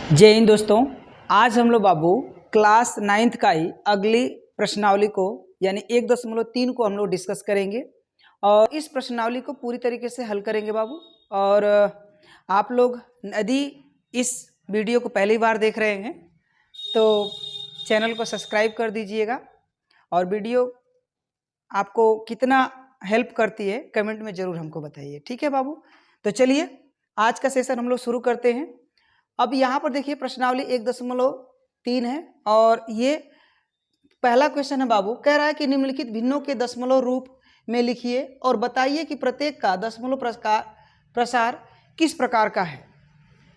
जय हिंद दोस्तों। आज हम लोग बाबू क्लास 9th का ही अगली प्रश्नावली को यानी 1.3 को हम लोग डिस्कस करेंगे और इस प्रश्नावली को पूरी तरीके से हल करेंगे बाबू। और आप लोग यदि इस वीडियो को पहली बार देख रहे हैं तो चैनल को सब्सक्राइब कर दीजिएगा और वीडियो आपको कितना हेल्प करती है कमेंट में ज़रूर हमको बताइए, ठीक है बाबू। तो चलिए आज का सेशन हम लोग शुरू करते हैं। अब यहाँ पर देखिए प्रश्नावली 1.3 है और ये पहला क्वेश्चन है बाबू। कह रहा है कि निम्नलिखित भिन्नों के दशमलव रूप में लिखिए और बताइए कि प्रत्येक का दशमलव प्रसार किस प्रकार का है।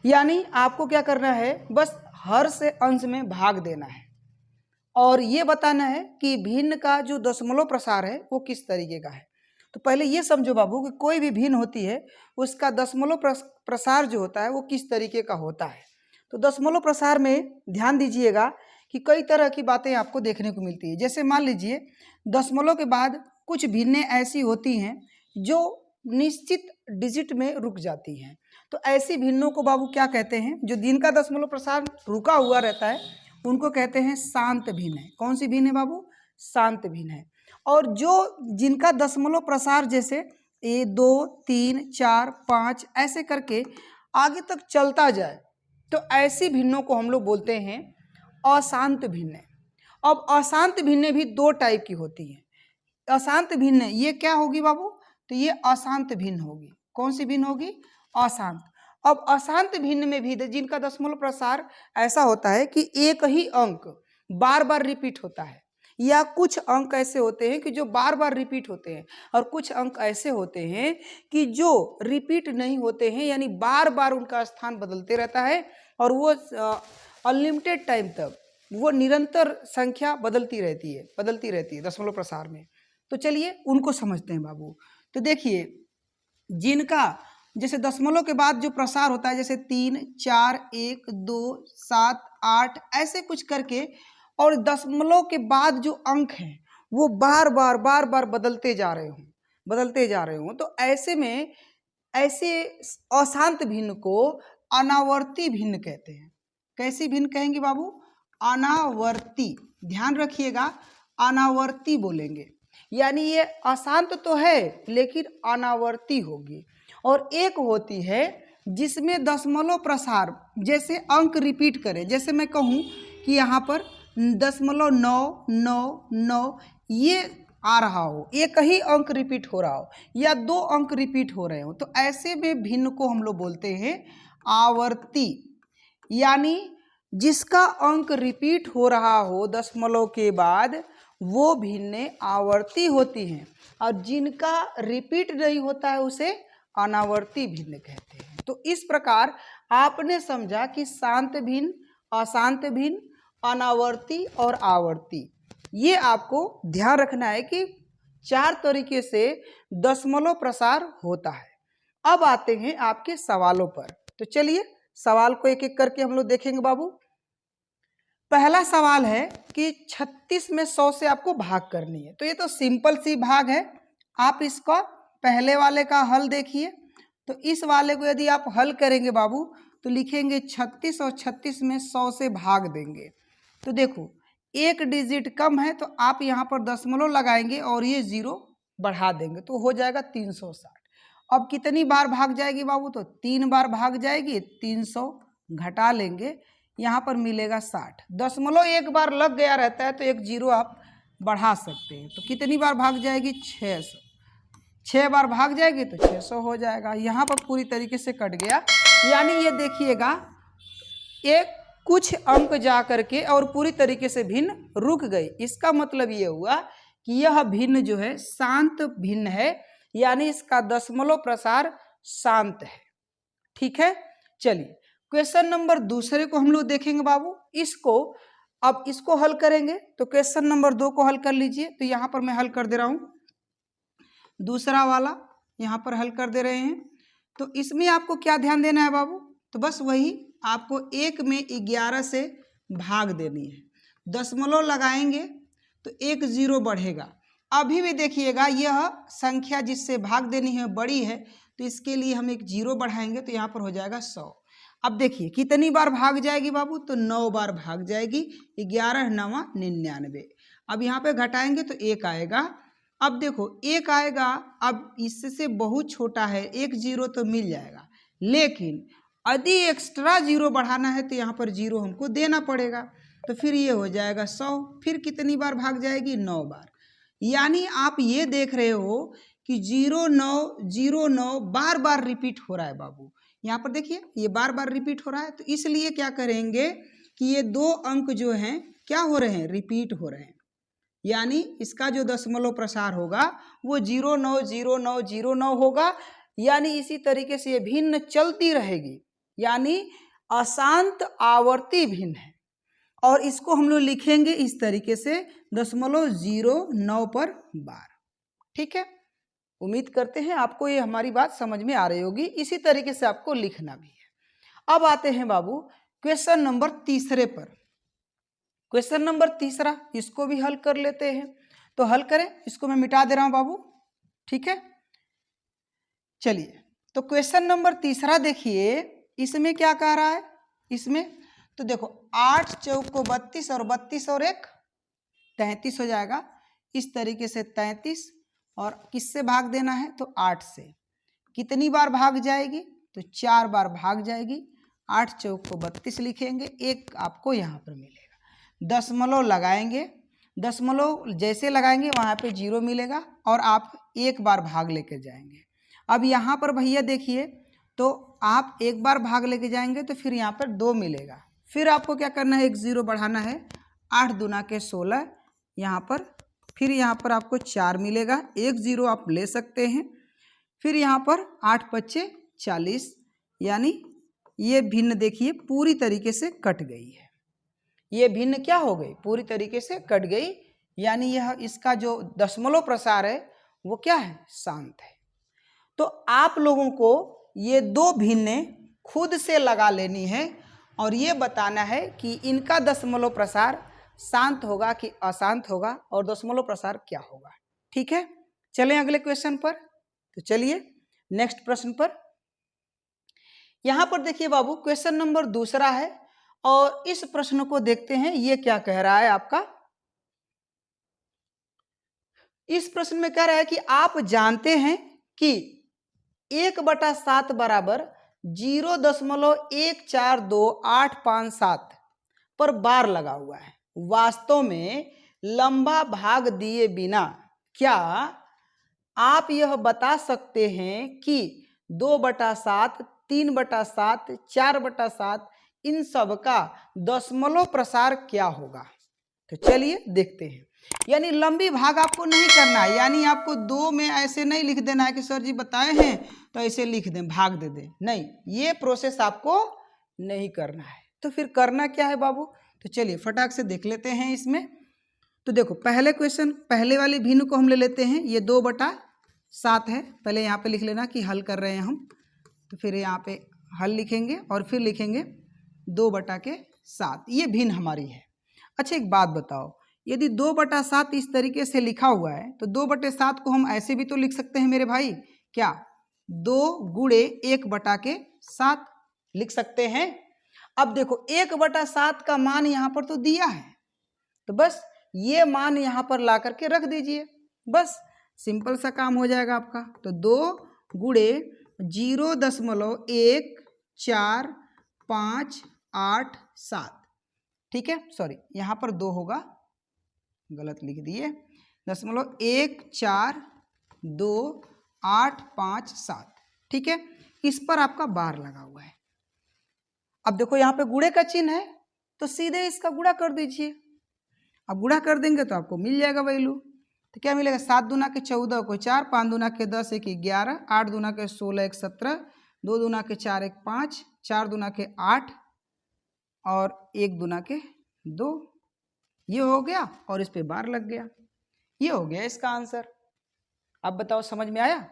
यानी आपको क्या करना है, बस हर से अंश में भाग देना है और ये बताना है कि भिन्न का जो दशमलव प्रसार है वो किस तरीके का है। तो पहले ये समझो बाबू कि कोई भी भिन्न होती है उसका दशमलव प्रसार जो होता है वो किस तरीके का होता है। तो दशमलव प्रसार में ध्यान दीजिएगा कि कई तरह की बातें आपको देखने को मिलती है। जैसे मान लीजिए दशमलव के बाद कुछ भिन्नें ऐसी होती हैं जो निश्चित डिजिट में रुक जाती हैं। तो ऐसी भिन्नों को बाबू क्या कहते हैं, जो जिनका दशमलव प्रसार रुका हुआ रहता है उनको कहते हैं शांत भिन्न है। कौन सी भिन्न है बाबू? शांत भिन्न है। और जो जिनका दशमलव प्रसार जैसे 1, 2, 3, 4, 5 ऐसे करके आगे तक चलता जाए तो ऐसी भिन्नों को हम लोग बोलते हैं अशांत भिन्न। अब अशांत भिन्न भी दो टाइप की होती हैं। अशांत भिन्न ये क्या होगी बाबू? तो ये अशांत भिन्न होगी। कौन सी भिन्न होगी? अशांत। अब अशांत भिन्न में भी जिनका दशमलव प्रसार ऐसा होता है कि एक ही अंक बार बार रिपीट होता है, या कुछ अंक ऐसे होते हैं कि जो बार बार रिपीट होते हैं और कुछ अंक ऐसे होते हैं कि जो रिपीट नहीं होते हैं, यानी बार बार उनका स्थान बदलते रहता है और वो अनलिमिटेड टाइम तक वो निरंतर संख्या बदलती रहती है दशमलव प्रसार में। तो चलिए उनको समझते हैं बाबू। तो देखिए जिनका जैसे दशमलव के बाद जो प्रसार होता है जैसे 3, 4, 1, 2, 7, 8 ऐसे कुछ करके, और दशमलव के बाद जो अंक हैं वो बार बार बदलते जा रहे हों तो ऐसे में ऐसे अशांत भिन्न को अनावर्ती भिन्न कहते हैं। कैसी भिन्न कहेंगे बाबू? अनावर्ती। ध्यान रखिएगा, अनावर्ती बोलेंगे। यानी ये अशांत तो है लेकिन अनावर्ती होगी। और एक होती है जिसमें दशमलव प्रसार जैसे अंक रिपीट करें, जैसे मैं कहूँ कि यहाँ पर 0.999 ये आ रहा हो, एक ही अंक रिपीट हो रहा हो या दो अंक रिपीट हो रहे हो, तो ऐसे में भिन्न को हम लोग बोलते हैं आवर्ती। यानी जिसका अंक रिपीट हो रहा हो दशमलव के बाद वो भिन्न आवर्ती होती हैं और जिनका रिपीट नहीं होता है उसे अनावर्ती भिन्न कहते हैं। तो इस प्रकार आपने समझा कि शांत भिन्न, अशांत भिन्न, अनावर्ती और आवर्ती, ये आपको ध्यान रखना है कि 4 तरीके से दशमलव प्रसार होता है। अब आते हैं आपके सवालों पर। तो चलिए सवाल को एक एक करके हम लोग देखेंगे बाबू। पहला सवाल है कि 36 में 100 से आपको भाग करनी है। तो ये तो सिंपल सी भाग है। आप इसका पहले वाले का हल देखिए। तो इस वाले को यदि आप हल करेंगे बाबू तो लिखेंगे 36 और 36 में 100 से भाग देंगे। तो देखो एक डिजिट कम है तो आप यहाँ पर दशमलव लगाएंगे और ये 0 बढ़ा देंगे तो हो जाएगा 360। अब कितनी बार भाग जाएगी बाबू? तो 3 बार भाग जाएगी। 300 घटा लेंगे, यहाँ पर मिलेगा 60। दशमलव एक बार लग गया रहता है तो एक 0 आप बढ़ा सकते हैं। तो कितनी बार भाग जाएगी? 600। 6 बार भाग जाएगी तो 600 हो जाएगा। यहाँ पर पूरी तरीके से कट गया। यानी ये देखिएगा एक कुछ अंक जा करके और पूरी तरीके से भिन्न रुक गई। इसका मतलब ये हुआ कि यह भिन्न जो है शांत भिन्न है, यानी इसका दशमलव प्रसार शांत है। ठीक है, चलिए क्वेश्चन नंबर दूसरे को हम लोग देखेंगे बाबू। अब इसको हल करेंगे। तो क्वेश्चन नंबर 2 को हल कर लीजिए। तो यहाँ पर मैं हल कर दे रहा हूँ, दूसरा वाला यहाँ पर हल कर दे रहे हैं। तो इसमें आपको क्या ध्यान देना है बाबू? तो बस वही आपको 1 में 11 से भाग देनी है। दशमलव लगाएंगे तो एक 0 बढ़ेगा। अभी भी देखिएगा यह संख्या जिससे भाग देनी है बड़ी है तो इसके लिए हम एक 0 बढ़ाएंगे तो यहाँ पर हो जाएगा 100। अब देखिए कितनी बार भाग जाएगी बाबू, तो 9 बार भाग जाएगी। 11 9 99। अब यहाँ पे घटाएंगे तो 1 आएगा। अब देखो 1 आएगा, अब इससे बहुत छोटा है, 1 0 तो मिल जाएगा, लेकिन यदि एक्स्ट्रा 0 बढ़ाना है तो यहाँ पर 0 हमको देना पड़ेगा। तो फिर ये हो जाएगा 100। फिर कितनी बार भाग जाएगी? 9 बार। यानी आप ये देख रहे हो कि 0909 बार बार रिपीट हो रहा है बाबू। यहाँ पर देखिए ये बार बार रिपीट हो रहा है, तो इसलिए क्या करेंगे कि ये 2 अंक जो हैं क्या हो रहे हैं? रिपीट हो रहे हैं। यानी इसका जो दशमलव प्रसार होगा वो 090909 होगा। यानी इसी तरीके से ये भिन्न चलती रहेगी, यानी अशांत आवर्ती भिन्न है। और इसको हम लोग लिखेंगे इस तरीके से 0.09 पर बार। ठीक है, उम्मीद करते हैं आपको ये हमारी बात समझ में आ रही होगी। इसी तरीके से आपको लिखना भी है। अब आते हैं बाबू क्वेश्चन नंबर 3 पर। क्वेश्चन नंबर 3 इसको भी हल कर लेते हैं। तो हल करें, इसको मैं मिटा दे रहा हूं बाबू। ठीक है, चलिए तो क्वेश्चन नंबर 3 देखिए, इसमें क्या कह रहा है? इसमें तो देखो 8 चौको 32 और 32 और 1 33 हो जाएगा। इस तरीके से 33 और किससे भाग देना है? तो 8 से। कितनी बार भाग जाएगी? तो 4 बार भाग जाएगी। 8 चौको 32 लिखेंगे, 1 आपको यहाँ पर मिलेगा। दशमलव लगाएंगे, दशमलव जैसे लगाएंगे वहाँ पे 0 मिलेगा और आप 1 बार भाग लेके जाएंगे। अब यहाँ पर भैया देखिए, तो आप 1 बार भाग लेके जाएंगे तो फिर यहाँ पर 2 मिलेगा। फिर आपको क्या करना है? 1 0 बढ़ाना है। 8 दूना के 16 यहाँ पर, फिर यहाँ पर आपको 4 मिलेगा। 1 0 आप ले सकते हैं। फिर यहाँ पर 8 5 40, यानी ये भिन्न देखिए पूरी तरीके से कट गई है। ये भिन्न क्या हो गई? पूरी तरीके से कट गई। यानी यह इसका जो दशमलव प्रसार है वो क्या है? शांत है। तो आप लोगों को ये 2 भिन्नें खुद से लगा लेनी है और ये बताना है कि इनका दशमलव प्रसार शांत होगा कि अशांत होगा और दशमलव प्रसार क्या होगा। ठीक है, चलें अगले क्वेश्चन पर। तो चलिए नेक्स्ट प्रश्न पर। यहां पर देखिए बाबू क्वेश्चन नंबर 2 है और इस प्रश्न को देखते हैं ये क्या कह रहा है आपका। इस प्रश्न में कह रहा है कि आप जानते हैं कि 1/7 बराबर 0.142857 पर बार लगा हुआ है। वास्तव में लंबा भाग दिए बिना क्या आप यह बता सकते हैं कि 2/7, 3/7, 4/7 इन सब का दशमलव प्रसार क्या होगा? तो चलिए देखते हैं। यानी लंबी भाग आपको नहीं करना है, यानी आपको 2 में ऐसे नहीं लिख देना है कि सर जी बताए हैं तो ऐसे लिख दें, भाग दे दें। नहीं, ये प्रोसेस आपको नहीं करना है। तो फिर करना क्या है बाबू? तो चलिए फटाक से देख लेते हैं इसमें। तो देखो पहले क्वेश्चन, पहले वाली भिन्न को हम ले लेते हैं। ये 2/7 है। पहले यहाँ पे लिख लेना कि हल कर रहे हैं हम। तो फिर यहाँ पे हल लिखेंगे और फिर लिखेंगे 2/7। ये भिन्न हमारी है। अच्छा एक बात बताओ, यदि 2/7 इस तरीके से लिखा हुआ है तो 2/7 को हम ऐसे भी तो लिख सकते हैं मेरे भाई। क्या? 2 गुणे 1/7 लिख सकते हैं। अब देखो 1/7 का मान यहाँ पर तो दिया है, तो बस ये मान यहाँ पर ला करके रख दीजिए, बस सिंपल सा काम हो जाएगा आपका। तो 2 गुणे 0.145857, ठीक है, सॉरी यहाँ पर 2 होगा, गलत लिख दिए, 0.142857, ठीक है। इस पर आपका बार लगा हुआ है। अब देखो यहाँ पे गुणे का चिन्ह है तो सीधे इसका गुणा कर दीजिए। अब गुणा कर देंगे तो आपको मिल जाएगा वैल्यू। तो क्या मिलेगा? 7 दूना के 14 को 4, 5 दूना के 10 1 11, 8 दूना के 16 1 17, 2 दूना के 4 1 5, 4 दूना के 8 और 1 दूना के 2। ये हो गया और इस पे बार लग गया। ये हो गया इसका आंसर। अब बताओ समझ में आया?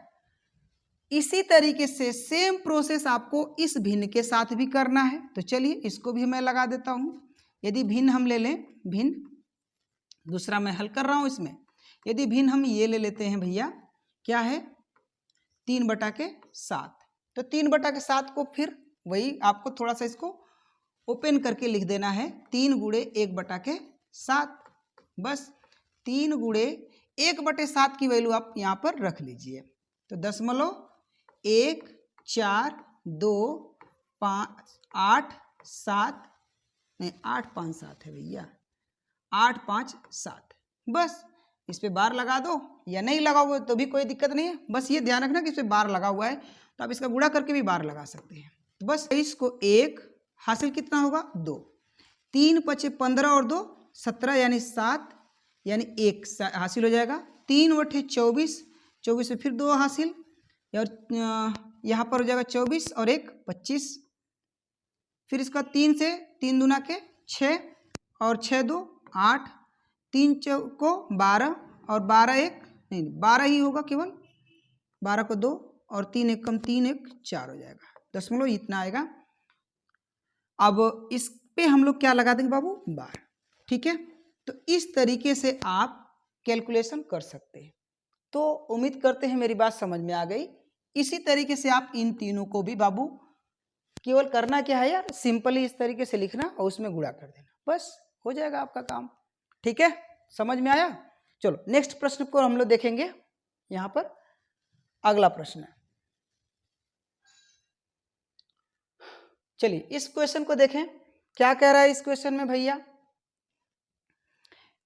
इसी तरीके से सेम प्रोसेस आपको इस भिन्न के साथ भी करना है। तो चलिए इसको भी मैं लगा देता हूं। यदि भिन्न हम ले लें, भिन्न दूसरा मैं हल कर रहा हूं इसमें। यदि भिन्न हम ये ले लेते हैं भैया, क्या है? 3/7। तो 3/7 को फिर वही आपको थोड़ा सा इसको ओपन करके लिख देना है, 3 × 1/7। बस 3 × 1/7 की वैल्यू आप यहाँ पर रख लीजिए। तो 0.14258 नहीं 857 है भैया, 857। बस इस पे बार लगा दो, या नहीं लगा हुआ तो भी कोई दिक्कत नहीं है। बस ये ध्यान रखना कि इस पे बार लगा हुआ है, तो आप इसका गुणा करके भी बार लगा सकते हैं। तो बस इसको 1 हासिल कितना होगा 2, 3 × 5 = 15 और 2 17 यानी 7 यानी 1 हासिल हो जाएगा। 3 × 8 = 24, 24 में फिर 2 हासिल, और यहाँ पर हो जाएगा 24 और 1 25। फिर इसका 3 से 3 दूना के 6 और 6 2 8, 3 चौको 12 और 12 1 नहीं 12 ही होगा केवल, 12 को 2 और 3 1 कम 3 1 4 हो जाएगा, दशमलव इतना आएगा। अब इस पे हम लोग क्या लगा देंगे बाबू बार, ठीक है। तो इस तरीके से आप कैलकुलेशन कर सकते हैं। तो उम्मीद करते हैं मेरी बात समझ में आ गई। इसी तरीके से आप इन तीनों को भी बाबू केवल करना क्या है यार, सिंपली इस तरीके से लिखना और उसमें गुणा कर देना, बस हो जाएगा आपका काम, ठीक है। समझ में आया। चलो नेक्स्ट प्रश्न को हम लोग देखेंगे। यहां पर अगला प्रश्न है, चलिए इस क्वेश्चन को देखें। क्या कह रहा है इस क्वेश्चन में भैया,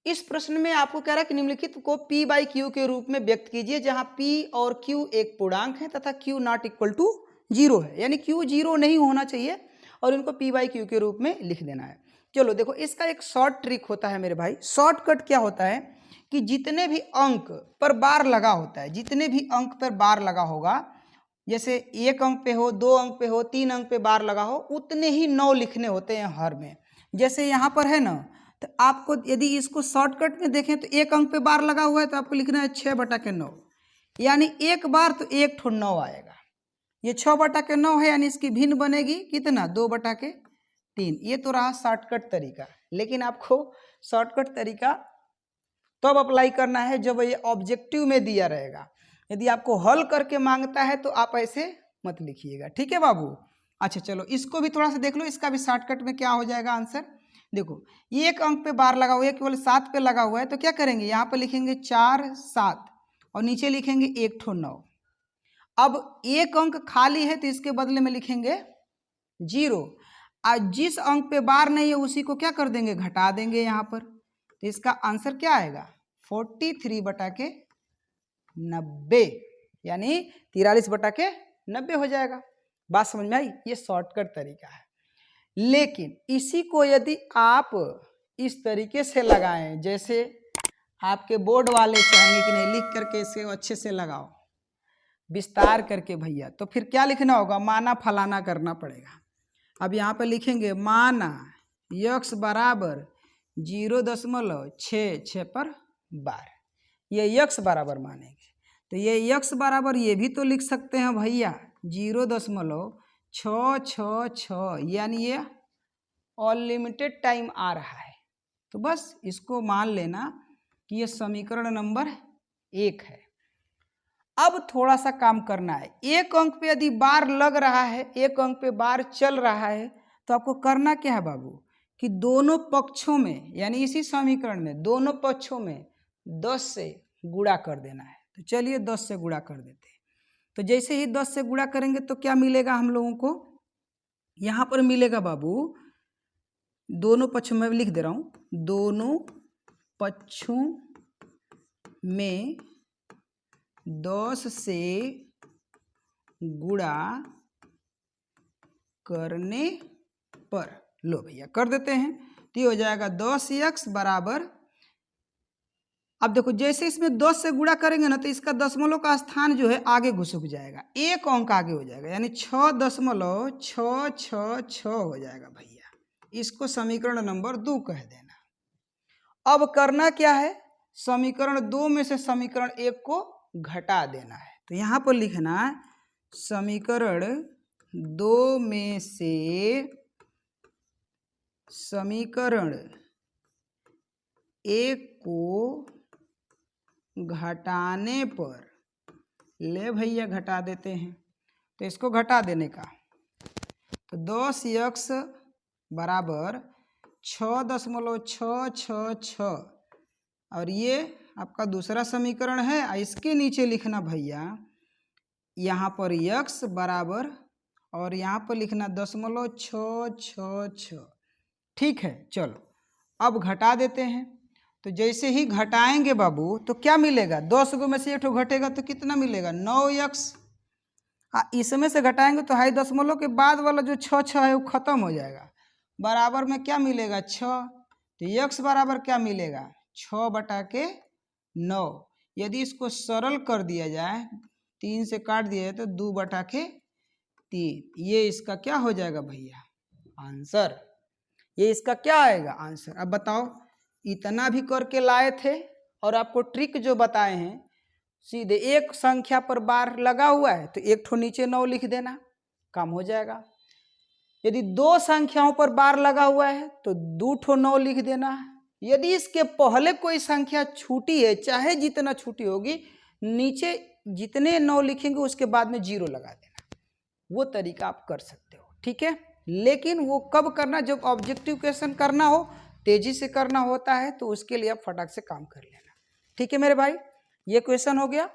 इस प्रश्न में आपको कह रहा है कि निम्नलिखित को p/q के रूप में व्यक्त कीजिए, जहां p और q एक पूर्णांक है तथा q ≠ 0 है, यानी q 0 नहीं होना चाहिए और इनको p/q के रूप में लिख देना है। चलो देखो, इसका एक शॉर्ट ट्रिक होता है मेरे भाई। शॉर्टकट क्या होता है कि जितने भी अंक पर बार लगा होता है, जितने भी अंक पर बार लगा होगा, जैसे 1 अंक पे हो, 2 अंक पे हो, 3 अंक पे बार लगा हो, उतने ही 9 लिखने होते हैं हर में। जैसे यहाँ पर है ना, तो आपको यदि इसको शॉर्टकट में देखें तो 1 अंक पे बार लगा हुआ है तो आपको लिखना है 6/9, यानी एक बार तो 1 ठो 9 आएगा। ये 6/9 है, यानी इसकी भिन्न बनेगी कितना 2/3। ये तो रहा शॉर्टकट तरीका, लेकिन आपको शॉर्टकट तरीका तब अप्लाई करना है जब ये ऑब्जेक्टिव में दिया रहेगा। यदि आपको हल करके मांगता है तो आप ऐसे मत लिखिएगा, ठीक है बाबू। अच्छा चलो इसको भी थोड़ा सा देख लो, इसका भी शॉर्टकट में क्या हो जाएगा आंसर। देखो 1 अंक पे बार लगा हुआ है, केवल 7 पे लगा हुआ है, तो क्या करेंगे यहाँ पे लिखेंगे 4 7 और नीचे लिखेंगे 1 ठो 9। अब 1 अंक खाली है तो इसके बदले में लिखेंगे 0, और जिस अंक पे बार नहीं है उसी को क्या कर देंगे घटा देंगे यहाँ पर। तो इसका आंसर क्या आएगा 43/90, यानी 43/90 हो जाएगा। बात समझ में आई। ये शॉर्टकट तरीका है, लेकिन इसी को यदि आप इस तरीके से लगाएं, जैसे आपके बोर्ड वाले चाहेंगे कि नहीं लिख करके इसे अच्छे से लगाओ विस्तार करके भैया, तो फिर क्या लिखना होगा, माना फलाना करना पड़ेगा। अब यहाँ पर लिखेंगे माना x बराबर 0.66 पर बार, ये x बराबर मानेंगे। तो ये x बराबर ये भी तो लिख सकते हैं भैया 0.666, यानी ये अनलिमिटेड टाइम आ रहा है। तो बस इसको मान लेना कि ये समीकरण नंबर 1 है। अब थोड़ा सा काम करना है। 1 अंक पे यदि बार लग रहा है, 1 अंक पे बार चल रहा है, तो आपको करना क्या है बाबू कि दोनों पक्षों में, यानी इसी समीकरण में दोनों पक्षों में 10 से गुणा कर देना है। तो चलिए 10 से गुणा कर देते हैं। तो जैसे ही 10 से गुणा करेंगे तो क्या मिलेगा हम लोगों को, यहाँ पर मिलेगा बाबू, दोनों पक्षों में लिख दे रहा हूँ, दोनों पक्षों में 10 से गुणा करने पर, लो भैया कर देते हैं। तो ये हो जाएगा 10x बराबर, अब देखो जैसे इसमें 10 से गुणा करेंगे ना तो इसका दशमलव का स्थान जो है आगे घुसक जाएगा, 1 अंक आगे हो जाएगा, यानी 6.666 हो जाएगा भैया। इसको समीकरण नंबर 2 कह देना। अब करना क्या है, समीकरण 2 में से समीकरण 1 को घटा देना है। तो यहाँ पर लिखना है समीकरण 2 में से समीकरण 1 को घटाने पर, ले भैया घटा देते हैं। तो इसको घटा देने का, तो 10x बराबर 6.666 और ये आपका दूसरा समीकरण है। इसके नीचे लिखना भैया यहाँ पर x बराबर और यहाँ पर लिखना 0.666। ठीक है, चलो अब घटा देते हैं। तो जैसे ही घटाएंगे बाबू तो क्या मिलेगा, 10 गो में से 1 घटेगा तो कितना मिलेगा 9x। इसमें से घटाएंगे तो हाई दशमलव के बाद वाला जो 6 है वो खत्म हो जाएगा। बराबर में क्या मिलेगा 6। तो x बराबर क्या मिलेगा 6/9। यदि इसको सरल कर दिया जाए, 3 से काट दिया जाए तो 2/3। ये इसका क्या हो जाएगा भैया आंसर। ये इसका क्या आएगा आंसर। अब बताओ, इतना भी करके लाए थे और आपको ट्रिक जो बताए हैं, सीधे एक संख्या पर बार लगा हुआ है तो एक ठो नीचे 9 लिख देना, काम हो जाएगा। यदि 2 संख्याओं पर बार लगा हुआ है तो 2 ठो 9 लिख देना। यदि इसके पहले कोई संख्या छूटी है, चाहे जितना छूटी होगी, नीचे जितने 9 लिखेंगे उसके बाद में 0 लगा देना। वो तरीका आप कर सकते हो, ठीक है। लेकिन वो कब करना, जब ऑब्जेक्टिव क्वेश्चन करना हो, तेजी से करना होता है, तो उसके लिए आप फटाक से काम कर लेना। ठीक है मेरे भाई, ये क्वेश्चन हो गया।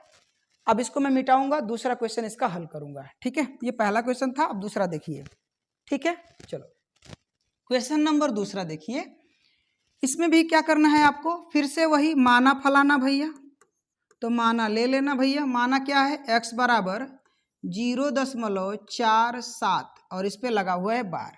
अब इसको मैं मिटाऊंगा, दूसरा क्वेश्चन इसका हल करूंगा। ठीक है, ये पहला क्वेश्चन था, अब दूसरा देखिए। ठीक है, चलो क्वेश्चन नंबर दूसरा देखिए। इसमें भी क्या करना है आपको, फिर से वही माना फलाना भैया। तो माना ले लेना भैया। माना क्या है, x बराबर 0.47 और इस पे लगा हुआ है बार।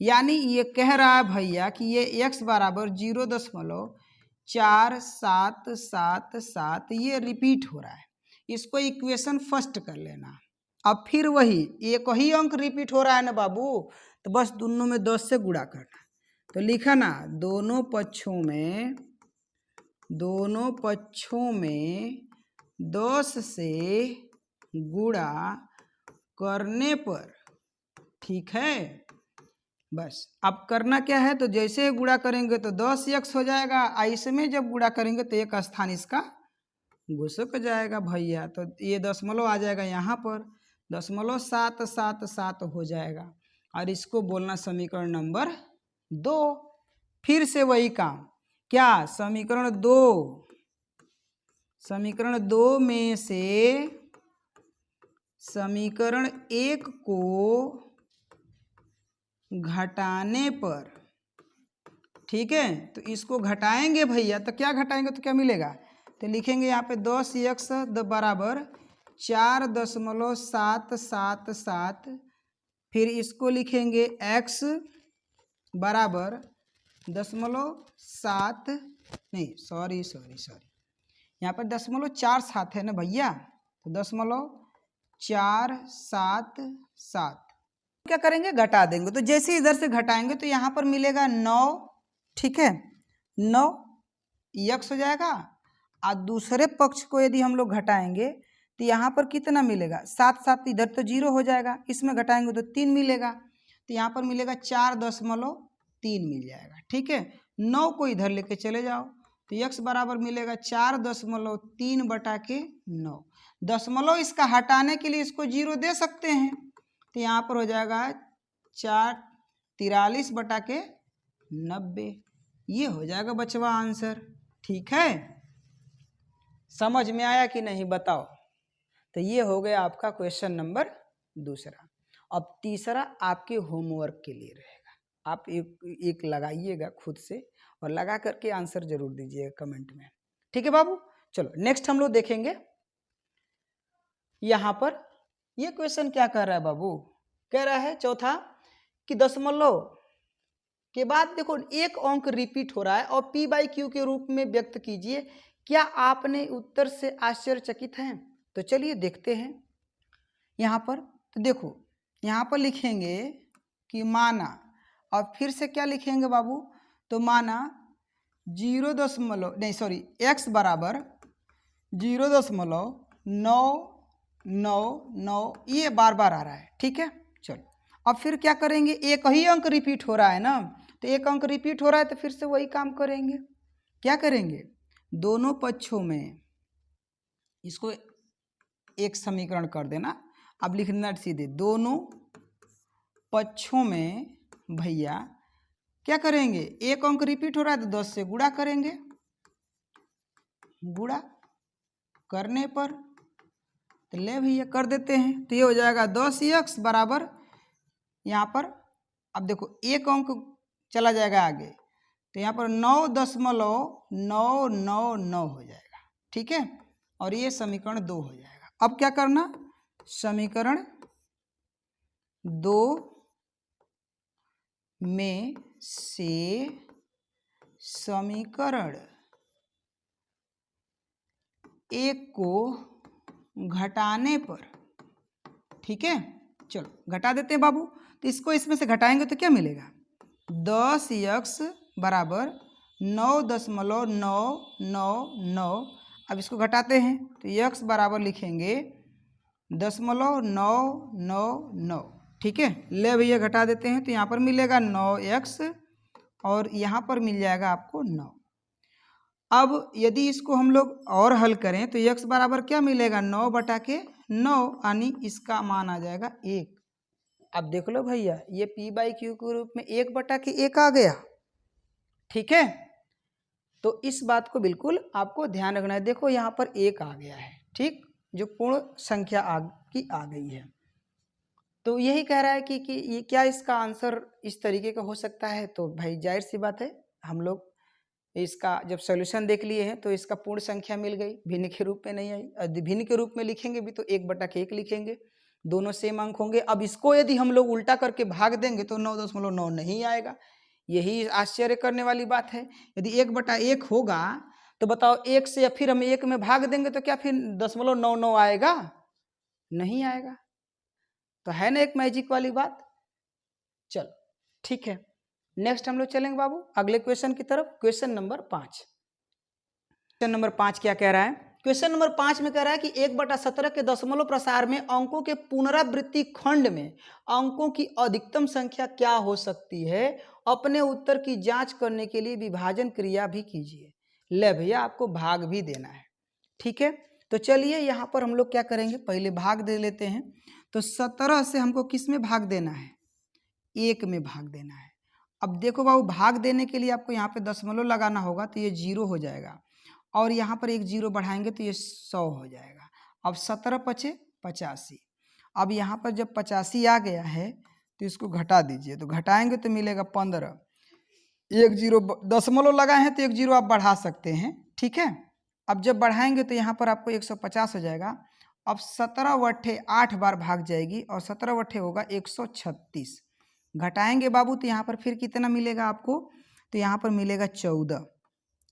यानी ये कह रहा है भैया कि ये x बराबर 0.4777 ये रिपीट हो रहा है। इसको इक्वेशन फर्स्ट कर लेना। अब फिर वही एक ही अंक रिपीट हो रहा है ना बाबू, तो बस दोनों में 10 से गुणा करना। तो लिखा ना, दोनों पक्षों में 10 से गुणा करने पर। ठीक है, बस अब करना क्या है, तो जैसे गुणा करेंगे तो 10x हो जाएगा। इसमें जब गुणा करेंगे तो एक स्थान इसका घुसक जाएगा भैया, तो ये दशमलव आ जाएगा यहाँ पर, 0.777 हो जाएगा। और इसको बोलना समीकरण नंबर 2। फिर से वही काम, क्या समीकरण 2 में से समीकरण 1 को घटाने पर। ठीक है, तो इसको घटाएंगे भैया, तो क्या घटाएंगे तो क्या मिलेगा, तो लिखेंगे यहाँ पे 10x बराबर 4.777। फिर इसको लिखेंगे x बराबर 0.7 नहीं सॉरी यहाँ पर 0.47 है ना भैया, तो 0.477 क्या करेंगे, घटा देंगे। तो जैसे इधर से घटाएंगे तो यहाँ पर मिलेगा 9। ठीक है, 9 x हो जाएगा। और दूसरे पक्ष को यदि हम लोग घटाएंगे तो यहाँ पर कितना मिलेगा, 7 इधर तो 0 हो जाएगा, इसमें घटाएंगे तो 3 मिलेगा, तो यहाँ पर मिलेगा 4.3 मिल जाएगा। ठीक है, 9 को इधर लेके चले जाओ तो x बराबर मिलेगा 4.3/9। दशमलव इसका हटाने के लिए इसको 0 दे सकते हैं, तो यहाँ पर हो जाएगा 43/90। ये हो जाएगा बचवा आंसर। ठीक है, समझ में आया कि नहीं बताओ। तो ये हो गया आपका क्वेश्चन नंबर दूसरा। अब तीसरा आपके होमवर्क के लिए रहेगा, आप एक लगाइएगा खुद से और लगा करके आंसर जरूर दीजिएगा कमेंट में। ठीक है बाबू, चलो नेक्स्ट हम लोग देखेंगे। यहाँ पर ये क्वेश्चन क्या कर रहा है बाबू, कह रहा है चौथा कि दशमलव के बाद देखो एक अंक रिपीट हो रहा है और p/q के रूप में व्यक्त कीजिए, क्या आपने उत्तर से आश्चर्यचकित हैं। तो चलिए देखते हैं यहाँ पर। तो देखो यहाँ पर लिखेंगे कि माना, और फिर से क्या लिखेंगे बाबू, तो माना x बराबर 0.999 ये बार बार आ रहा है। ठीक है, चलो अब फिर क्या करेंगे, एक ही अंक रिपीट हो रहा है ना, तो एक अंक रिपीट हो रहा है तो फिर से वही काम करेंगे। क्या करेंगे, दोनों पक्षों में इसको एक समीकरण कर देना। अब लिखना सीधे, दोनों पक्षों में भैया क्या करेंगे, एक अंक रिपीट हो रहा है तो 10 से गुणा करेंगे। गुणा करने पर तो ले भैया कर देते हैं, तो ये हो जाएगा 10x बराबर, यहाँ पर अब देखो एक अंक चला जाएगा आगे, तो यहाँ पर 9.999 हो जाएगा। ठीक है, और ये समीकरण 2 हो जाएगा। अब क्या करना, समीकरण 2 में से समीकरण 1 को घटाने पर, ठीक है, चलो घटा देते हैं बाबू। तो इसको इसमें से घटाएंगे तो क्या मिलेगा, 10x बराबर 9.999। अब इसको घटाते हैं तो x बराबर लिखेंगे 0.999। ठीक है, ले भैया घटा देते हैं तो यहाँ पर मिलेगा 9x और यहाँ पर मिल जाएगा आपको 9। अब यदि इसको हम लोग और हल करें तो x बराबर क्या मिलेगा, 9/9, यानी इसका मान आ जाएगा 1। अब देख लो भैया, ये p/q के रूप में 1/1 आ गया। ठीक है, तो इस बात को बिल्कुल आपको ध्यान रखना है। देखो यहाँ पर 1 आ गया है, ठीक, जो पूर्ण संख्या की आ गई है। तो यही कह रहा है कि ये क्या इसका आंसर इस तरीके का हो सकता है। तो भाई जाहिर सी बात है, हम लोग इसका जब सॉल्यूशन देख लिए हैं तो इसका पूर्ण संख्या मिल गई, भिन्न के रूप में नहीं आई। भिन्न के रूप में लिखेंगे भी तो 1/1 लिखेंगे, दोनों सेम अंक होंगे। अब इसको यदि हम लोग उल्टा करके भाग देंगे तो 9.9 नहीं आएगा। यही आश्चर्य करने वाली बात है। यदि 1/1 होगा तो बताओ 1 से फिर हम 1 में भाग देंगे तो क्या फिर 0.99 आएगा, नहीं आएगा। तो है ना एक मैजिक वाली बात। चलो ठीक है, नेक्स्ट हम लोग चलेंगे बाबू अगले क्वेश्चन की तरफ। Question number 5। क्वेश्चन नंबर 5 क्या कह रहा है, क्वेश्चन नंबर 5 में कह रहा है कि 1/17 के दशमलव प्रसार में अंकों के पुनरावृत्ति खंड में अंकों की अधिकतम संख्या क्या हो सकती है, अपने उत्तर की जांच करने के लिए विभाजन क्रिया भी कीजिए। ले भैया आपको भाग भी देना है। ठीक है, तो चलिए यहाँ पर हम लोग क्या करेंगे, पहले भाग दे लेते हैं। तो 17 से हमको किस में भाग देना है, 1 में भाग देना है। अब देखो बाबू, भाग देने के लिए आपको यहाँ पे दशमलव लगाना होगा, तो ये 0 हो जाएगा, और यहाँ पर एक 0 बढ़ाएंगे तो ये 100 हो जाएगा। अब 17 × 85। अब यहाँ पर जब 85 आ गया है तो इसको घटा दीजिए, तो घटाएंगे तो मिलेगा 15। एक 0 दशमलव लगाए हैं तो एक 0 आप बढ़ा सकते हैं। ठीक है, अब जब बढ़ाएंगे तो यहाँ पर आपको 150 हो जाएगा। अब 17/8 8 बार भाग जाएगी और 17/8 होगा 136। घटाएंगे बाबू तो यहाँ पर फिर कितना मिलेगा आपको, तो यहाँ पर मिलेगा 14।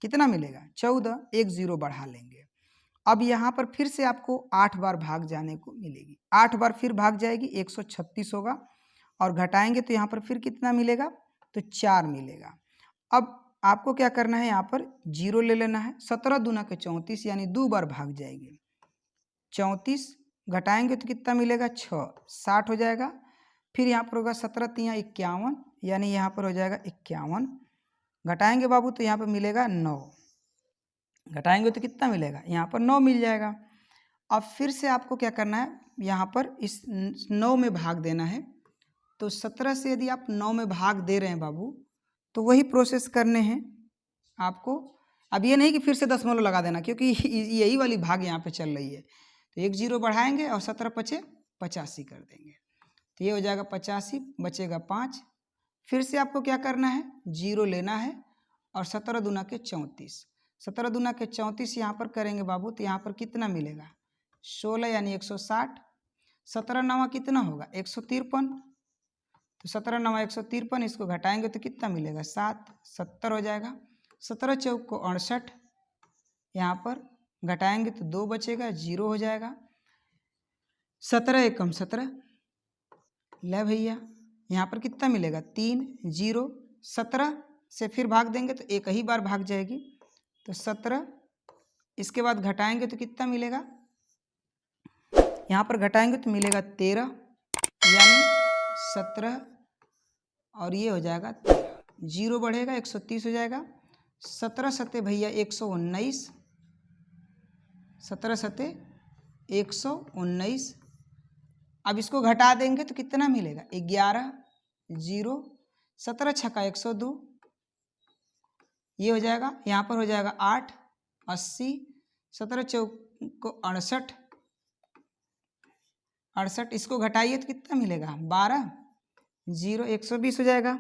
कितना मिलेगा, 14, एक 0 बढ़ा लेंगे। अब यहाँ पर फिर से आपको 8 बार भाग जाने को मिलेगी, 8 बार फिर भाग जाएगी, 136 होगा, और घटाएंगे तो यहाँ पर फिर कितना मिलेगा, तो 4 मिलेगा। अब आपको क्या करना है, यहाँ पर 0 ले लेना है। 17 दूना के 34, यानी 2 बार भाग जाएगी। 34 घटाएंगे तो कितना मिलेगा, 6, 60 हो जाएगा। फिर यहाँ पर होगा 17 × 3 = 51, यानी यहाँ पर हो जाएगा 51। घटाएंगे बाबू तो यहाँ पर मिलेगा 9। घटाएंगे तो कितना मिलेगा, यहाँ पर 9 मिल जाएगा। अब फिर से आपको क्या करना है, यहाँ पर इस 9 में भाग देना है। तो 17 से यदि आप 9 में भाग दे रहे हैं बाबू, तो वही प्रोसेस करने हैं आपको। अब ये नहीं कि फिर से दशमलव लगा देना, क्योंकि यही वाली भाग यहाँ पे चल रही है। तो एक 0 बढ़ाएंगे और 17 × 5 = 85 कर देंगे, तो ये हो जाएगा 85, बचेगा 5। फिर से आपको क्या करना है, 0 लेना है, और 17 दूना के 34, 17 दूना के 34 यहाँ पर करेंगे बाबू, तो यहाँ पर कितना मिलेगा, 16, यानी 160। 17 9 कितना होगा, 153। तो 17 9 153, इसको घटाएंगे तो कितना मिलेगा, 7, 70 हो जाएगा। 17 चौक को 68, यहाँ पर घटाएंगे तो 2 बचेगा, 0 हो जाएगा। 17 एकम 17। ले भैया यहाँ पर कितना मिलेगा, 3, 0। 17 से फिर भाग देंगे तो एक ही बार भाग जाएगी, तो 17। इसके बाद घटाएंगे तो कितना मिलेगा, यहाँ पर घटाएंगे तो मिलेगा 13, यानी 17, और ये हो जाएगा 13। 0 बढ़ेगा, 130 हो जाएगा। 17 सते भैया 119, 17 सते 119। अब इसको घटा देंगे तो कितना मिलेगा, 11। 0, 17 छक्का 102, ये हो जाएगा, यहाँ पर हो जाएगा 8, 80, 17 चौक 68, 68, इसको घटाइए तो कितना मिलेगा 12, 0, 120 हो जाएगा।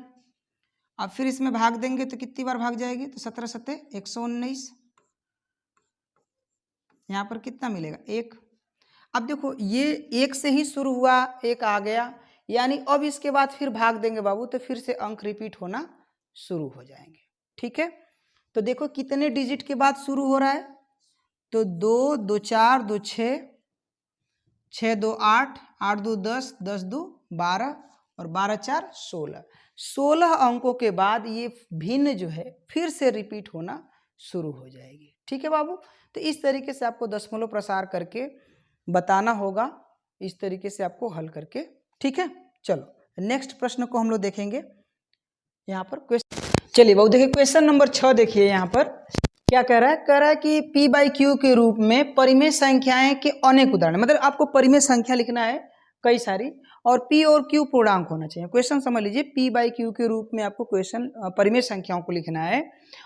अब फिर इसमें भाग देंगे तो कितनी बार भाग जाएगी, तो 17 सत्ते 119, यहाँ पर कितना मिलेगा 1। अब देखो ये 1 से ही शुरू हुआ, 1 आ गया, यानी अब इसके बाद फिर भाग देंगे बाबू तो फिर से अंक रिपीट होना शुरू हो जाएंगे। ठीक है, तो देखो कितने डिजिट के बाद शुरू हो रहा है, तो 2, 2 4, 2 6, 6 2 8, 8 2 10, 10 2 12 और 12 4 16, 16 अंकों के बाद ये भिन्न जो है फिर से रिपीट होना शुरू हो जाएगी। ठीक है बाबू, तो इस तरीके से आपको दशमलव प्रसार करके बताना होगा, इस तरीके से आपको हल करके। ठीक है, चलो नेक्स्ट प्रश्न को हम लोग देखेंगे। यहाँ पर क्वेश्चन, चलिए बाबू देखिए क्वेश्चन नंबर 6 देखिए, यहाँ पर क्या कह रहा है, कह रहा है कि P बाई क्यू के रूप में परिमेय संख्याएं के अनेक उदाहरण, मतलब आपको परिमेय संख्या लिखना है कई सारी, और P और Q पूर्णांक होना चाहिए। क्वेश्चन समझ लीजिए, P बाई क्यू के रूप में आपको क्वेश्चन परिमेय संख्याओं को लिखना है,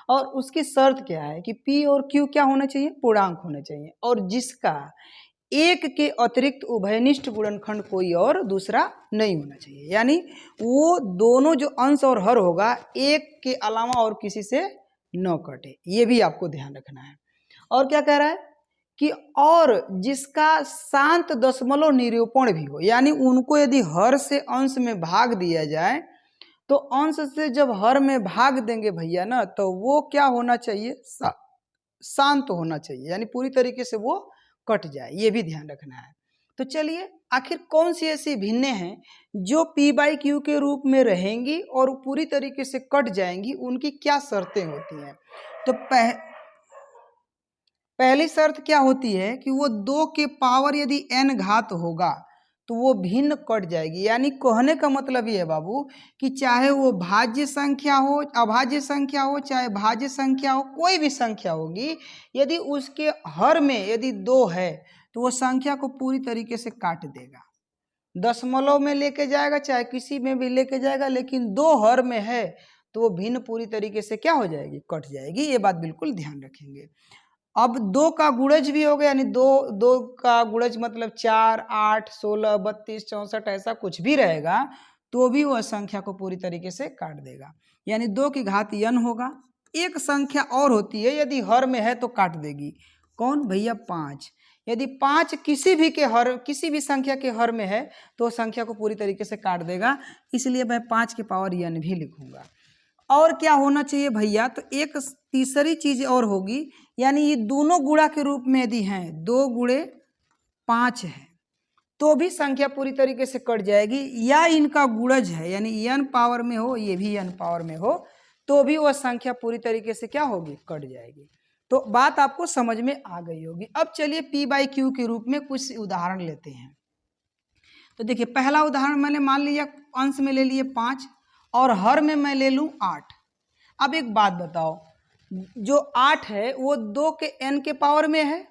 और उसकी शर्त क्या है कि P और Q क्या होना चाहिए, पूर्णांक होना चाहिए, और जिसका एक के अतिरिक्त उभयनिष्ठ गुणनखंड कोई और दूसरा नहीं होना चाहिए, यानी वो दोनों जो अंश और हर होगा एक के अलावा और किसी से न कटे, ये भी आपको ध्यान रखना है। और क्या कह रहा है कि और जिसका शांत दशमलव निरूपण भी हो, यानी उनको यदि हर से अंश में भाग दिया जाए तो अंश से जब हर में भाग देंगे भैया ना, तो वो क्या होना चाहिए, शांत होना चाहिए, यानी पूरी तरीके से वो कट जाए, ये भी ध्यान रखना है। तो चलिए आखिर कौन सी ऐसी भिन्नें हैं जो P बाई क्यू के रूप में रहेंगी और पूरी तरीके से कट जाएंगी, उनकी क्या शर्तें होती हैं। तो पहली शर्त क्या होती है कि वो 2 के पावर यदि n घात होगा तो वो भिन्न कट जाएगी, यानी कहने का मतलब ये है बाबू कि चाहे वो भाज्य संख्या हो, अभाज्य संख्या हो, चाहे भाज्य संख्या हो, कोई भी संख्या होगी, यदि उसके हर में यदि 2 है तो वो संख्या को पूरी तरीके से काट देगा, दशमलव में लेके जाएगा चाहे किसी में भी लेके जाएगा, लेकिन 2 हर में है तो वो भिन्न पूरी तरीके से क्या हो जाएगी, कट जाएगी। ये बात बिल्कुल ध्यान रखेंगे। अब 2 का गुणज भी हो गया, यानी 2 का गुणज मतलब 4, 8, 16, 32, 64 ऐसा कुछ भी रहेगा तो भी वह संख्या को पूरी तरीके से काट देगा, यानी 2 की घात n होगा। एक संख्या और होती है यदि हर में है तो काट देगी, कौन भैया, 5। यदि 5 किसी भी संख्या के हर में है तो संख्या को पूरी तरीके से काट देगा, इसलिए मैं 5 के पावर n भी लिखूंगा। और क्या होना चाहिए भैया, तो एक तीसरी चीज और होगी, यानी ये दोनों गुणा के रूप में यदि हैं, 2 गुणे 5 है तो भी संख्या पूरी तरीके से कट जाएगी, या इनका गुणज है यानी n पावर में हो, ये भी n पावर में हो, तो भी वह संख्या पूरी तरीके से क्या होगी, कट जाएगी। तो बात आपको समझ में आ गई होगी। अब चलिए P बाई क्यू के रूप में कुछ उदाहरण लेते हैं। तो देखिए पहला उदाहरण मैंने मान लिया अंश में ले लिए 5 और हर में मैं ले लूँ 8। अब एक बात बताओ, जो 8 है वो 2 के n के पावर में है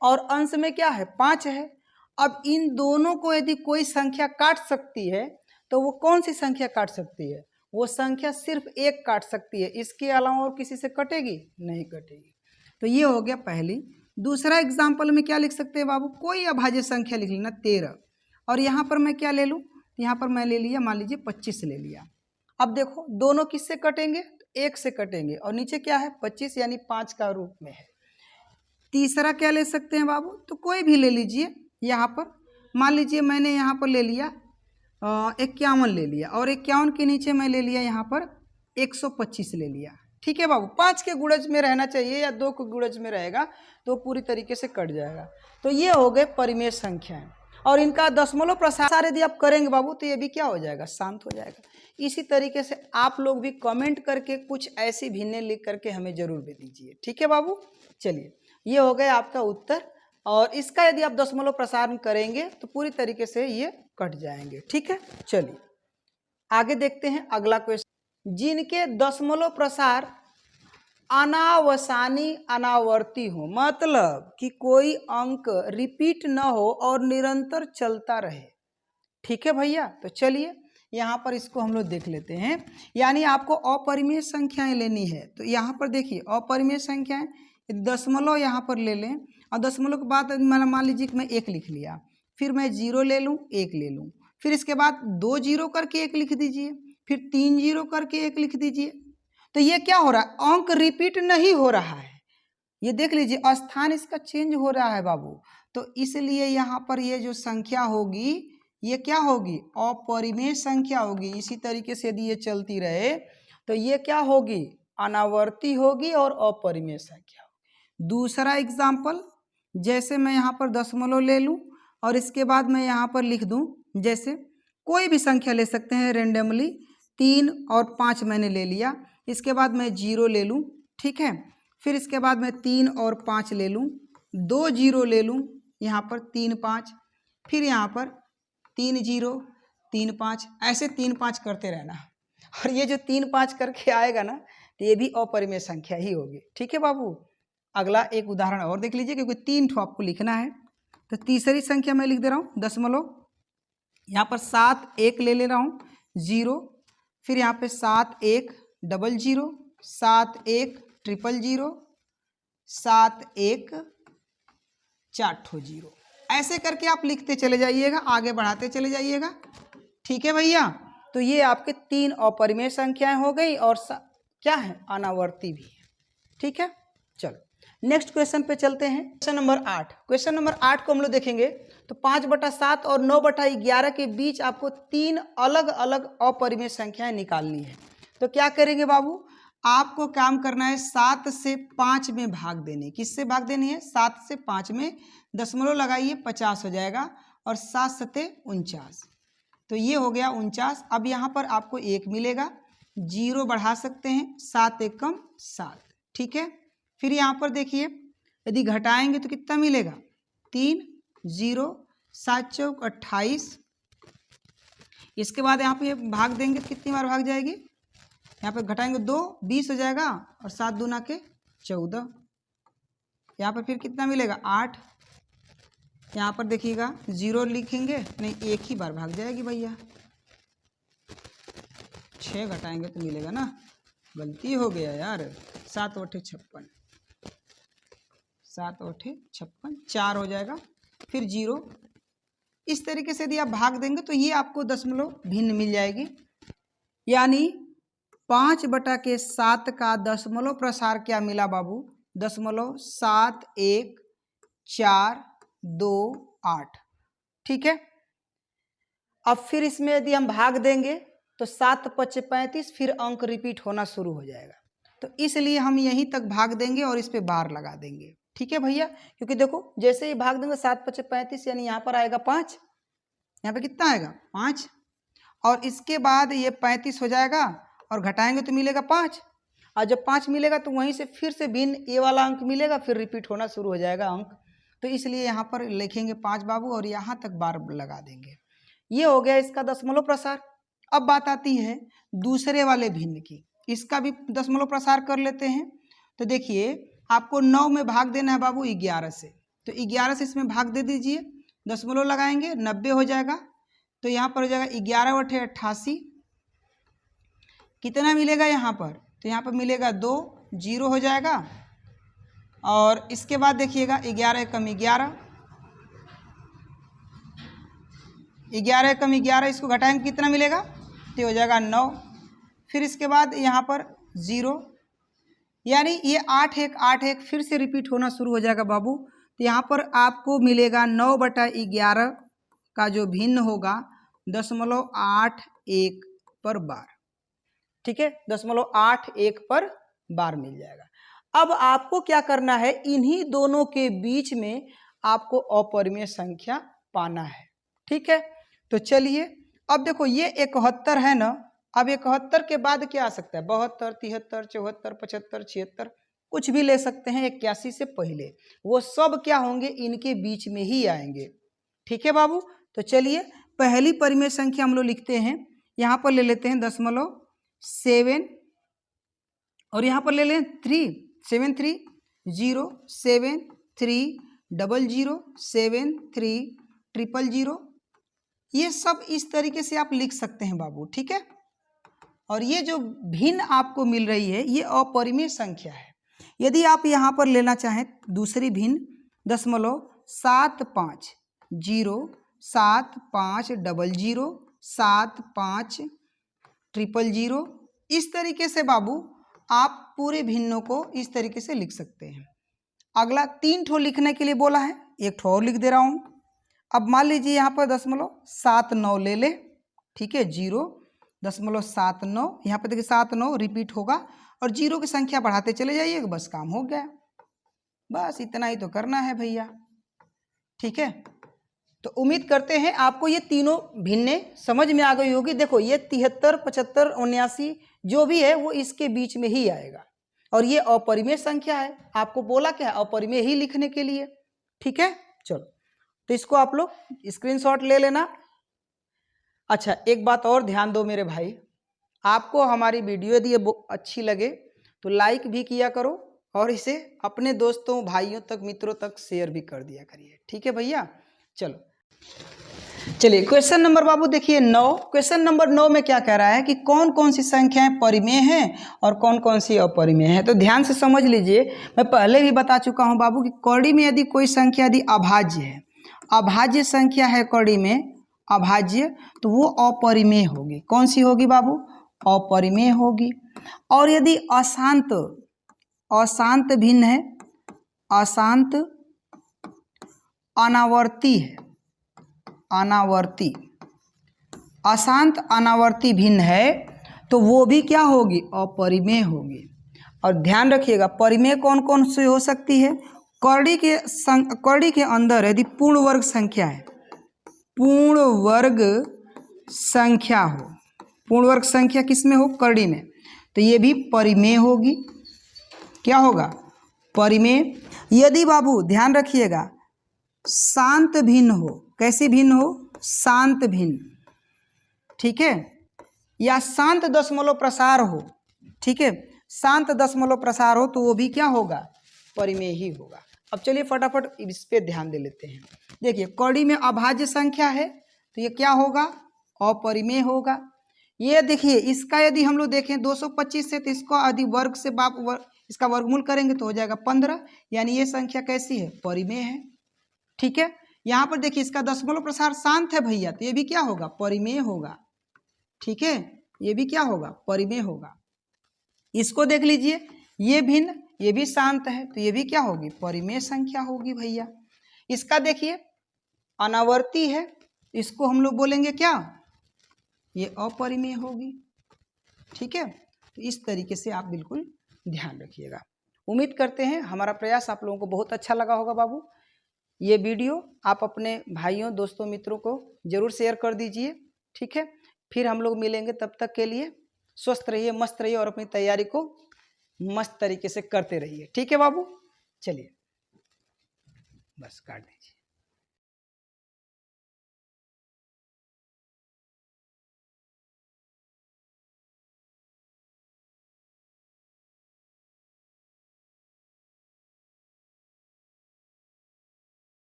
और अंश में क्या है, 5 है। अब इन दोनों को यदि कोई संख्या काट सकती है तो वो कौन सी संख्या काट सकती है, वो संख्या सिर्फ 1 काट सकती है, इसके अलावा और किसी से कटेगी नहीं, कटेगी। तो ये हो गया पहली। दूसरा एग्जाम्पल में क्या लिख सकते हैं बाबू, कोई अभाज्य संख्या लिख लेना 13, और यहाँ पर मैं क्या ले लूँ, यहाँ पर मैं ले लिया मान लीजिए 25 ले लिया। अब देखो दोनों किससे कटेंगे, 1 से कटेंगे, और नीचे क्या है 25 यानी 5 का रूप में है। तीसरा क्या ले सकते हैं बाबू, तो कोई भी ले लीजिए, यहाँ पर मान लीजिए मैंने यहाँ पर ले लिया 51 ले लिया, और 51 के नीचे मैं ले लिया यहाँ पर 125 ले लिया। ठीक है बाबू, 5 के गुणज में रहना चाहिए या 2 के गुणज में रहेगा तो पूरी तरीके से कट जाएगा। तो ये हो गए परिमेय संख्याएं, और इनका दशमलव प्रसार यदि आप करेंगे बाबू तो ये भी क्या हो जाएगा, शांत हो जाएगा। इसी तरीके से आप लोग भी कमेंट करके कुछ ऐसी भिन्नें लिख करके हमें जरूर भी दीजिए। ठीक है बाबू, चलिए ये हो गया आपका उत्तर, और इसका यदि आप दशमलव प्रसारण करेंगे तो पूरी तरीके से ये कट जाएंगे। ठीक है, चलिए आगे देखते हैं अगला क्वेश्चन। जिनके दशमलव प्रसार अनावसानी अनावर्ती हो, मतलब कि कोई अंक रिपीट न हो और निरंतर चलता रहे। ठीक है भैया, तो चलिए यहाँ पर इसको हम लोग देख लेते हैं। यानी आपको अपरिमेय संख्याएं लेनी है, तो यहाँ पर देखिए अपरिमेय संख्याएं, दशमलव यहाँ पर ले लें और दशमलव के बाद मान लीजिए कि मैं 1 लिख लिया, फिर मैं 0 ले लूँ, 1 ले लूँ, फिर इसके बाद 2 0 करके 1 लिख दीजिए, फिर 3 0 करके 1 लिख दीजिए। तो ये क्या हो रहा है, अंक रिपीट नहीं हो रहा है, ये देख लीजिए स्थान इसका चेंज हो रहा है बाबू। तो इसलिए यहाँ पर ये जो संख्या होगी ये क्या होगी, अपरिमेय संख्या होगी। इसी तरीके से यदि ये चलती रहे तो ये क्या होगी, अनावर्ती होगी और अपरिमेय संख्या होगी। दूसरा एग्जाम्पल, जैसे मैं यहाँ पर दशमलव ले लूँ और इसके बाद मैं यहाँ पर लिख दूँ, जैसे कोई भी संख्या ले सकते हैं रेंडमली, 3 और 5 मैंने ले लिया, इसके बाद मैं 0 ले लूँ, ठीक है, फिर इसके बाद मैं 3 और 5 ले लूँ, 2 0 ले लूँ, यहाँ पर 3 5, फिर यहाँ पर 3 0 3 5, ऐसे 3 5 करते रहना। और ये जो 3 5 करके आएगा ना, तो ये भी अपरिमेय संख्या ही होगी। ठीक है बाबू, अगला एक उदाहरण और देख लीजिए, क्योंकि 3 ठो आपको लिखना है। तो तीसरी संख्या मैं लिख दे रहा हूँ दशमलव, यहाँ पर 7 1 ले रहा हूँ 0, फिर यहाँ पे 7 1 0 0, 7 1 0 0, 7 1 4 ठो 0, ऐसे करके आप लिखते चले जाइएगा, आगे बढ़ाते चले जाइएगा। ठीक है भैया, तो ये आपके 3 अपरिमेय संख्याएं हो गई और क्या है, अनावर्ती भी है। ठीक है, चलो नेक्स्ट क्वेश्चन पे चलते हैं। क्वेश्चन नंबर 8, क्वेश्चन नंबर 8 को हम लोग देखेंगे। तो 5/7 और 9/11 के बीच आपको 3 अलग अलग अपरिमेय संख्याएं निकालनी है। तो क्या करेंगे बाबू, आपको काम करना है 7 से 5 में भाग देने। किससे भाग देनी है, 7 से 5 में, दशमलव लगाइए 50 हो जाएगा, और 7 सते 49, तो ये हो गया 49। अब यहाँ पर आपको 1 मिलेगा, 0 बढ़ा सकते हैं, 7 1 कम 7, ठीक है। फिर यहाँ पर देखिए यदि घटाएंगे तो कितना मिलेगा, 3 0 7 चौक 28। इसके बाद यहाँ पे भाग देंगे तो कितनी बार भाग जाएगी, यहाँ पे घटाएंगे 2 20 हो जाएगा, और 7 दूना के 14। यहाँ पर फिर कितना मिलेगा 8। यहाँ पर देखिएगा 0 लिखेंगे, नहीं 1 ही बार भाग जाएगी भैया, 6 घटाएंगे तो मिलेगा ना, गलती हो गया यार, 7 8 56, 7 8 56, 4 हो जाएगा, फिर 0। इस तरीके से यदि आप भाग देंगे तो ये आपको दशमलव भिन्न मिल जाएगी। यानी 5/7 का दशमलव प्रसार क्या मिला बाबू, 7 1 4 2 8, ठीक है। अब फिर इसमें यदि हम भाग देंगे तो 7 5 35, फिर अंक रिपीट होना शुरू हो जाएगा। तो इसलिए हम यहीं तक भाग देंगे और इस पे बार लगा देंगे। ठीक है भैया, क्योंकि देखो जैसे ही भाग देंगे 7 5 35, यानी यहाँ पर आएगा 5, यहाँ पे कितना आएगा 5, और इसके बाद ये 35 हो जाएगा, और घटाएंगे तो मिलेगा 5, और जब 5 मिलेगा तो वहीं से फिर से भिन्न ये वाला अंक मिलेगा, फिर रिपीट होना शुरू हो जाएगा अंक। तो इसलिए यहाँ पर लिखेंगे 5 बाबू, और यहाँ तक बार लगा देंगे। ये हो गया इसका दशमलव प्रसार। अब बात आती है दूसरे वाले भिन्न की, इसका भी दशमलव प्रसार कर लेते हैं। तो देखिए आपको 9 में भाग देना है बाबू 11 से, तो 11 से इसमें भाग दे दीजिए, दशमलव लगाएंगे 90 हो जाएगा। तो यहाँ पर हो जाएगा 11 × 88, कितना मिलेगा यहाँ पर, तो यहाँ पर मिलेगा 2, 0 हो जाएगा। और इसके बाद देखिएगा 11 कम 11, 11 कम 11, इसको घटाएंगे कितना मिलेगा, तो हो जाएगा 9। फिर इसके बाद यहाँ पर 0, यानी ये 8 1 8 1 फिर से रिपीट होना शुरू हो जाएगा बाबू। तो यहाँ पर आपको मिलेगा 9/11 का जो भिन्न होगा 0.81 पर बार। ठीक है, 0.81 पर बार मिल जाएगा। अब आपको क्या करना है, इन्हीं दोनों के बीच में आपको अपरिमेय संख्या पाना है। ठीक है, तो चलिए अब देखो ये 71 है ना, अब 71 के बाद क्या आ सकता है, 72 73 74 75 76, कुछ भी ले सकते हैं 81 से पहले, वो सब क्या होंगे, इनके बीच में ही आएंगे। ठीक है बाबू, तो चलिए पहली परिमेय संख्या हम लोग लिखते हैं, यहाँ पर ले लेते हैं 0.7, और यहाँ पर ले लें 3 7 3 0 7 3 0 0 7 3 0 0, ये सब इस तरीके से आप लिख सकते हैं बाबू, ठीक है। और ये जो भिन्न आपको मिल रही है ये अपरिमेय संख्या है। यदि आप यहाँ पर लेना चाहें दूसरी भिन्न 0.75 इस तरीके से बाबू आप पूरे भिन्नों को इस तरीके से लिख सकते हैं। अगला 3 ठो लिखने के लिए बोला है, 1 ठो और लिख दे रहा हूँ। अब मान लीजिए यहाँ पर 0.79 ले ले, ठीक है, 0.79 यहाँ पे देखिए 79 रिपीट होगा और 0 की संख्या बढ़ाते चले जाइए, बस काम हो गया। बस इतना ही तो करना है भैया, ठीक है। तो उम्मीद करते हैं आपको ये तीनों भिन्ने समझ में आ गई होगी। देखो ये 73, 75, 79 जो भी है वो इसके बीच में ही आएगा और ये अपरिमेय संख्या है। आपको बोला क्या है, अपरिमेय ही लिखने के लिए, ठीक है। चलो तो इसको आप लोग स्क्रीनशॉट ले लेना। अच्छा एक बात और ध्यान दो मेरे भाई, आपको हमारी वीडियो यदि अच्छी लगे तो लाइक भी किया करो और इसे अपने दोस्तों भाइयों तक मित्रों तक शेयर भी कर दिया करिए, ठीक है भैया। चलो चलिए क्वेश्चन नंबर बाबू देखिए 9। क्वेश्चन नंबर 9 में क्या कह रहा है कि कौन कौन सी संख्याएं परिमेय हैं और कौन कौन सी अपरिमेय हैं। तो ध्यान से समझ लीजिए, मैं पहले भी बता चुका हूं बाबू कि कौड़ी में यदि कोई संख्या यदि अभाज्य है, अभाज्य संख्या है कौड़ी में अभाज्य, तो वो अपरिमेय होगी। कौन सी होगी बाबू, अपरिमेय होगी। और यदि अशांत, अशांत भिन्न है, अशांत अनावर्ती है, अनावर्ती, अशांत अनावर्ती भिन्न है तो वो भी क्या होगी, अपरिमेय होगी। और ध्यान रखिएगा परिमेय कौन कौन सी हो सकती है, कौड़ी के अंदर यदि पूर्ण वर्ग संख्या है, पूर्ण वर्ग संख्या हो, पूर्ण वर्ग संख्या किस में हो, कड़ी में, तो ये भी परिमेय होगी। क्या होगा, परिमेय। यदि बाबू ध्यान रखिएगा शांत भिन्न हो, कैसी भिन्न हो, शांत भिन्न, ठीक है, या शांत दशमलव प्रसार हो, ठीक है, शांत दशमलव प्रसार हो तो वो भी क्या होगा, परिमेय ही होगा। अब चलिए फटाफट इस पे ध्यान दे लेते हैं। देखिए कौड़ी में अभाज्य संख्या है तो ये क्या होगा, अपरिमेय होगा। ये देखिए इसका यदि हम लोग देखें 225 से, तो इसको यदि वर्ग से इसका वर्गमूल करेंगे तो हो जाएगा 15, यानी ये संख्या कैसी है, परिमेय है, ठीक है। यहाँ पर देखिए इसका दशमलव प्रसार शांत है भैया, तो ये भी क्या होगा, परिमेय होगा, ठीक है, ये भी क्या होगा, परिमेय होगा। इसको देख लीजिए ये भिन्न, ये भी शांत है तो ये भी क्या होगी, परिमेय संख्या होगी भैया। इसका देखिए अनावर्ती है, इसको हम लोग बोलेंगे क्या, ये अपरिमेय होगी, ठीक है। तो इस तरीके से आप बिल्कुल ध्यान रखिएगा। उम्मीद करते हैं हमारा प्रयास आप लोगों को बहुत अच्छा लगा होगा बाबू। ये वीडियो आप अपने भाइयों दोस्तों मित्रों को जरूर शेयर कर दीजिए, ठीक है। फिर हम लोग मिलेंगे, तब तक के लिए स्वस्थ रहिए, मस्त रहिए और अपनी तैयारी को मस्त तरीके से करते रहिए, ठीक है बाबू। चलिए बस काट दीजिए।